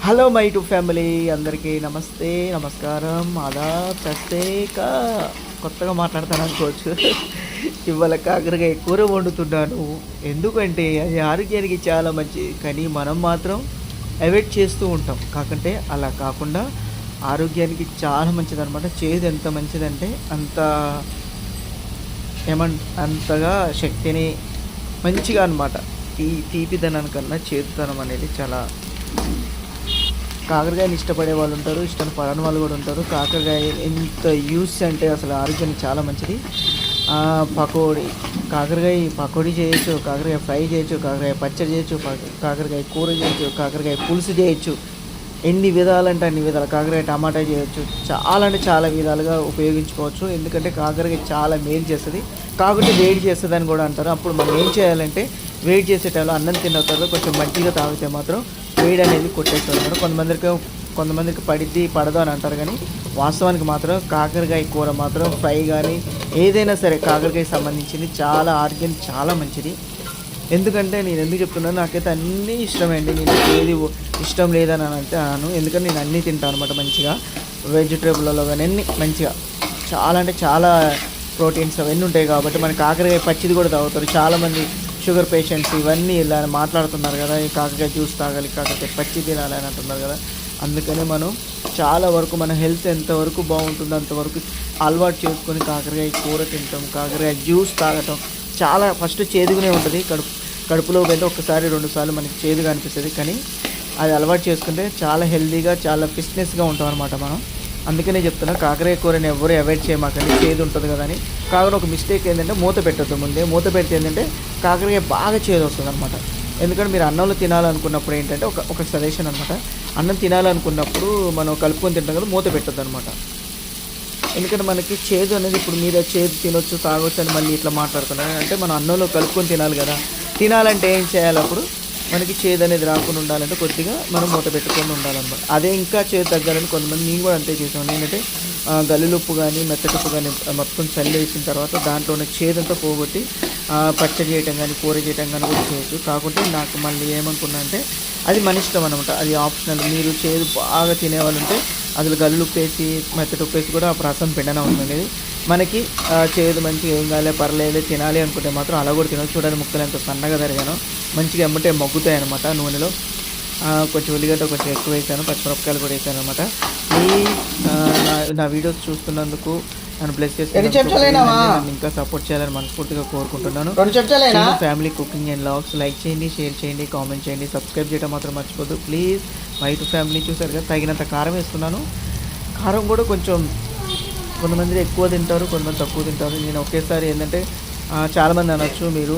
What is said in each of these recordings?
Hello my to family అందరికీ నమస్తే, నమస్కారం, ఆదాబ్, సస్తేకా. కొత్తగా మాట్లాడతాను అనుకోవచ్చు. ఇవాళ కాకరకాయ కూర వండుతున్నాను. ఎందుకంటే అది ఆరోగ్యానికి చాలా మంచిది, కానీ మనం మాత్రం అవాయిడ్ చేస్తూ ఉంటాం. కాకంటే అలా కాకుండా ఆరోగ్యానికి చాలా మంచిదన్నమాట. చేదు ఎంత మంచిదంటే అంతగా శక్తిని మంచిగా అనమాట. తీపిదనం కన్నా చేదుతనం అనేది చాలా. కాకరకాయని ఇష్టపడే వాళ్ళు ఉంటారు, ఇష్టం పడని వాళ్ళు కూడా ఉంటారు. కాకరకాయ ఎంత యూస్ అంటే అసలు ఆరోగ్యానికి చాలా మంచిది. కాకరకాయ పకోడీ చేయొచ్చు, కాకరకాయ ఫ్రై చేయొచ్చు, కాకరకాయ పచ్చడి చేయొచ్చు, కాకరకాయ కూర చేయొచ్చు, కాకరకాయ పులుసు చేయొచ్చు. ఎన్ని విధాలు అంటే అన్ని విధాలు. కాకరకాయ టమాటా చేయొచ్చు. చాలా అంటే చాలా విధాలుగా ఉపయోగించుకోవచ్చు. ఎందుకంటే కాకరకాయ చాలా మేలు చేస్తుంది, కాబట్టి వేడి చేస్తుంది అని కూడా అంటారు. అప్పుడు మనం ఏం చేయాలంటే వేడి చేసేటప్పుడు అన్నం తిన్న తర్వాత కొంచెం మంచిగా తాగితే మాత్రం వేడి అనేది కొట్టేస్తుంది అనమాట. కొంతమందికి పడిద్ది పడదు అని అంటారు, కానీ వాస్తవానికి మాత్రం కాకరకాయ కూర మాత్రం ఫ్రై కానీ ఏదైనా సరే కాకరకాయ సంబంధించింది చాలా ఆరోగ్యానికి చాలా మంచిది. ఎందుకంటే నేను ఎందుకు చెప్తున్నాను, నాకైతే అన్నీ ఇష్టమే అండి. నేను ఏది ఇష్టం లేదని అంటే అన్నాను, ఎందుకంటే నేను అన్నీ తింటాను అనమాట. మంచిగా వెజిటేబుల్లో కానీ అన్నీ మంచిగా చాలా అంటే చాలా ప్రోటీన్స్ అవన్నీ ఉంటాయి. కాబట్టి మన కాకరకాయ పచ్చిది కూడా తాగుతారు చాలామంది. షుగర్ పేషెంట్స్ ఇవన్నీ ఇలా మాట్లాడుతున్నారు కదా, ఈ కాకరకాయ జ్యూస్ తాగాలి, కాకరకాయ పచ్చి తినాలి అని అంటున్నారు కదా. అందుకనే మనం చాలా వరకు మన హెల్త్ ఎంతవరకు బాగుంటుందో అంతవరకు అలవాటు చేసుకొని కాకరకాయ కూర తింటాం, కాకరకాయ జ్యూస్ తాగటం. చాలా ఫస్ట్ చేదుగానే ఉంటుంది, కడుపులో వెళ్తే ఒక్కసారి 2 సార్లు మనకి చేదుగా అనిపిస్తుంది, కానీ అది అలవాటు చేసుకుంటే చాలా హెల్తీగా చాలా ఫిట్నెస్గా ఉంటాం అనమాట మనం. అందుకనే చెప్తున్నా, కాకరకాయ కూరని ఎవరు అవాయిడ్ చేయమాకండి, చేదు ఉంటుంది కదా అని. కాకుండా ఒక మిస్టేక్ ఏంటంటే మూత పెట్టద్దు. ముందే మూత పెడితే ఏంటంటే కాకరకాయ బాగా చేదు వస్తుంది అనమాట. ఎందుకంటే మీరు అన్నంలో తినాలనుకున్నప్పుడు ఏంటంటే ఒక సజెషన్ అనమాట, అన్నం తినాలనుకున్నప్పుడు మనం కలుపుకొని తింటాం కదా, మూత పెట్టద్దు అనమాట. ఎందుకంటే మనకి చేదు అనేది, ఇప్పుడు మీరు చేదు తినొచ్చు తాగొచ్చు అని మళ్ళీ ఇట్లా మాట్లాడుతున్నారు అంటే, మనం అన్నంలో కలుపుకొని తినాలి కదా. తినాలంటే ఏం చేయాలి, అప్పుడు మనకి చేదు అనేది రాకుండా ఉండాలంటే కొద్దిగా మనం మూత పెట్టుకొని ఉండాలన్నమాట. అదే ఇంకా చేదు తగ్గాలని కొంతమంది, నేను కూడా అంతే చేసాను. నేనంటే గల్లులుప్పు కానీ మెత్తటిప్పు కానీ మొత్తం చల్లి వేసిన తర్వాత దాంట్లో ఉన్న చేదంతా పోగొట్టి పచ్చడి చేయటం కానీ కూర చేయటం కానీ కూడా చేయొచ్చు. కాకుంటే నాకు మళ్ళీ ఏమనుకున్నా అంటే, అది మన ఇష్టం అనమాట, అది ఆప్షనల్. మీరు చేదు బాగా తినేవాళ్ళు ఉంటే అందులో గల్లుప్పు వేసి మెత్తటిప్పు వేసి కూడా ఆ రసం పిండన అవసరం అనేది. మనకి చేదు మంచిగా ఏం కాలే పర్లేదు తినాలి అనుకుంటే మాత్రం అలా కూడా తినవచ్చు. చూడండి ముక్కలు ఎంత సన్నగా తరిగానో, మంచిగా ఎమ్మటే మగ్గుతాయి అనమాట నూనెలో. కొంచెం ఉల్లిగడ్డ కొంచెం ఎక్కువ వేసాను, పచ్చిమిరపకాయలు కూడా వేసాను అనమాట. నా వీడియోస్ చూస్తున్నందుకు నన్ను బ్లెస్ చేసి ఇంకా సపోర్ట్ చేయాలని మనస్ఫూర్తిగా కోరుకుంటున్నాను. Family cooking and vlogs like చేయండి, షేర్ చేయండి, కామెంట్ చేయండి, సబ్స్క్రైబ్ చేయడం మాత్రం మర్చిపోద్దు ప్లీజ్. మై టు ఫ్యామిలీ చూసారు కదా, తగినంత కారం వేస్తున్నాను. కారం కూడా కొంచెం కొంతమంది ఎక్కువ తింటారు, కొంతమంది తక్కువ తింటారు. నేను ఒకేసారి ఏంటంటే చాలామంది అనొచ్చు, మీరు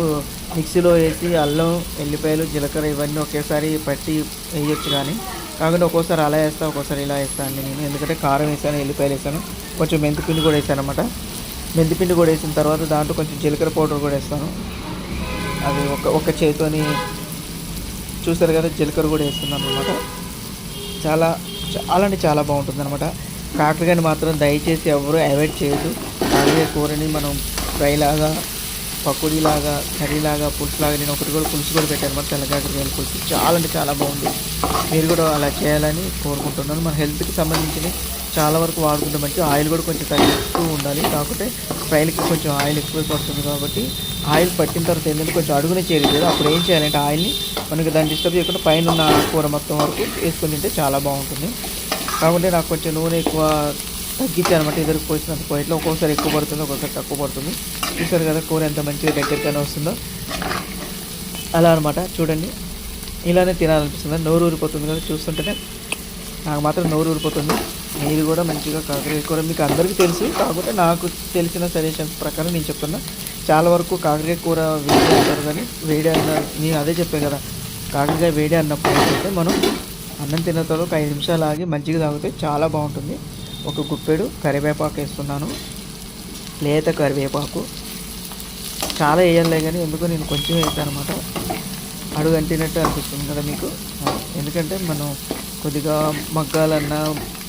మిక్సీలో వేసి అల్లం ఎల్లిపాయలు జీలకర్ర ఇవన్నీ ఒకేసారి పట్టి వేయొచ్చు, కానీ కాకుండా ఒక్కోసారి అలా వేస్తా ఒక్కోసారి ఇలా వేస్తాను అండి నేను. ఎందుకంటే కారం వేసాను, ఎల్లిపాయలు వేసాను, కొంచెం మెంతిపిండి కూడా వేసాను అనమాట. మెంతిపిండి కూడా వేసిన తర్వాత దాంట్లో కొంచెం జీలకర్ర పౌడర్ కూడా వేస్తాను. అది ఒక చేతితోని చూస్తారు కదా, జీలకర్ర కూడా వేస్తున్నాను అనమాట. చాలా చాలా అంటే చాలా బాగుంటుంది అనమాట. కాకరకాయని మాత్రం దయచేసి ఎవరు అవాయిడ్ చేయొద్దు. కాకరకాయ కూరని మనం ఫ్రైలాగా, పకోడీలాగా, కర్రీలాగా, పులుసులాగా, నేను ఒకటి కూడా పులుసు కూడా పెట్టాను అనమాట, తెల్లకాకరకాయల పులుసు. చాలా అంటే చాలా బాగుంది. మీరు కూడా అలా చేయాలని కోరుకుంటున్నాను. మన హెల్త్కి సంబంధించి చాలా వరకు వాడుకుంటే మంచి. ఆయిల్ కూడా కొంచెం తగ్గిస్తూ ఉండాలి, కాకపోతే ఫ్రైలకి కొంచెం ఆయిల్ ఎక్కువ పడుతుంది. కాబట్టి ఆయిల్ పట్టిన తర్వాత ఏంటంటే కొంచెం అడుగునే చేరేది కదా, అప్పుడు ఏం చేయాలంటే ఆయిల్ని మనకి దాన్ని డిస్టర్బ్ చేయకుండా పైన ఉన్న కూర మొత్తం వరకు వేసుకొని తింటే చాలా బాగుంటుంది. కాబట్టి నాకు కొంచెం నూనె ఎక్కువ తగ్గించాను అనమాట. ఇద్దరికి పోసినంత పోయిట్లో ఒక్కోసారి ఎక్కువ పడుతుంది, ఒక్కోసారి తక్కువ పడుతుంది. చూసారు కదా కూర ఎంత మంచిగా దగ్గరికైనా వస్తుందో, అలా అనమాట. చూడండి, ఇలానే తినాలనిపిస్తుంది, నోరు ఊరిపోతుంది కదా చూస్తుంటేనే. నాకు మాత్రం నోరు ఊరిపోతుంది. మీరు కూడా మంచిగా కాకరకాయ కూర మీకు అందరికీ తెలుసు, కాకపోతే నాకు తెలిసిన సజెషన్స్ ప్రకారం నేను చెప్తున్నా. చాలా వరకు కాకరకాయ కూర వేడి అంటారు, కానీ వేడి అన్న నేను అదే చెప్పాను కదా, కాకరకాయ వేడి అన్నప్పుడు ఏంటంటే మనం అన్నం తిన్న తర్వాత ఒక 5 నిమిషాలు ఆగి మజ్జిగ తాగితే చాలా బాగుంటుంది. ఒక గుప్పెడు కరివేపాకు వేస్తున్నాను, లేత కరివేపాకు. చాలా వేయాలే కానీ ఎందుకో నేను కొంచెం వేసాను అనమాట, అడుగు అంటినట్టు అనిపిస్తుంది కదా మీకు. ఎందుకంటే మనం కొద్దిగా మగ్గాలన్నా,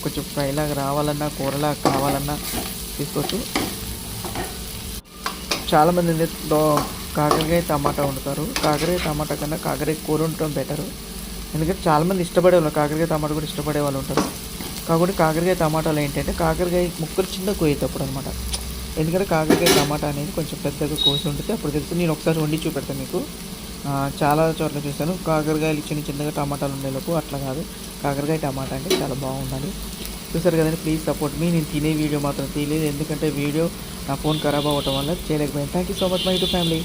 కొంచెం ఫ్రైలాగా రావాలన్నా, కూరలాగా కావాలన్నా తీసుకోవచ్చు. చాలామంది కాకరకాయ టమాటా వండుతారు. కాకరకాయ టమాటా కన్నా కాకరకాయ కూర ఉండటం బెటరు. ఎందుకంటే చాలామంది ఇష్టపడే వాళ్ళు కాకరకాయ టమాటా కూడా ఇష్టపడే వాళ్ళు ఉంటారు. కాకపోతే కాకరకాయ టమాటాలు ఏంటంటే కాకరకాయ ముక్కలు చిన్న కోయేటప్పుడు అనమాట. ఎందుకంటే కాకరకాయ టమాటా అనేది కొంచెం పెద్దగా కోసి ఉంటుంది అప్పుడు తెలుస్తుంది. నేను ఒకసారి వండి చూపెడతాను మీకు. చాలా చోట్ల చూశాను కాకరకాయలు చిన్న చిన్నగా టమాటాలు ఉండేలోపు అట్లా కాదు. కాకరకాయ టమాటా అంటే చాలా బాగుండాలి. చూసారు కదండి, ప్లీజ్ సపోర్ట్ మీ. నేను తినే వీడియో మాత్రం తీయలేదు ఎందుకంటే వీడియో నా ఫోన్ ఖరాబ్ అవ్వటం వల్ల చేయలేకపోయాను. Thank you so much my YouTube family.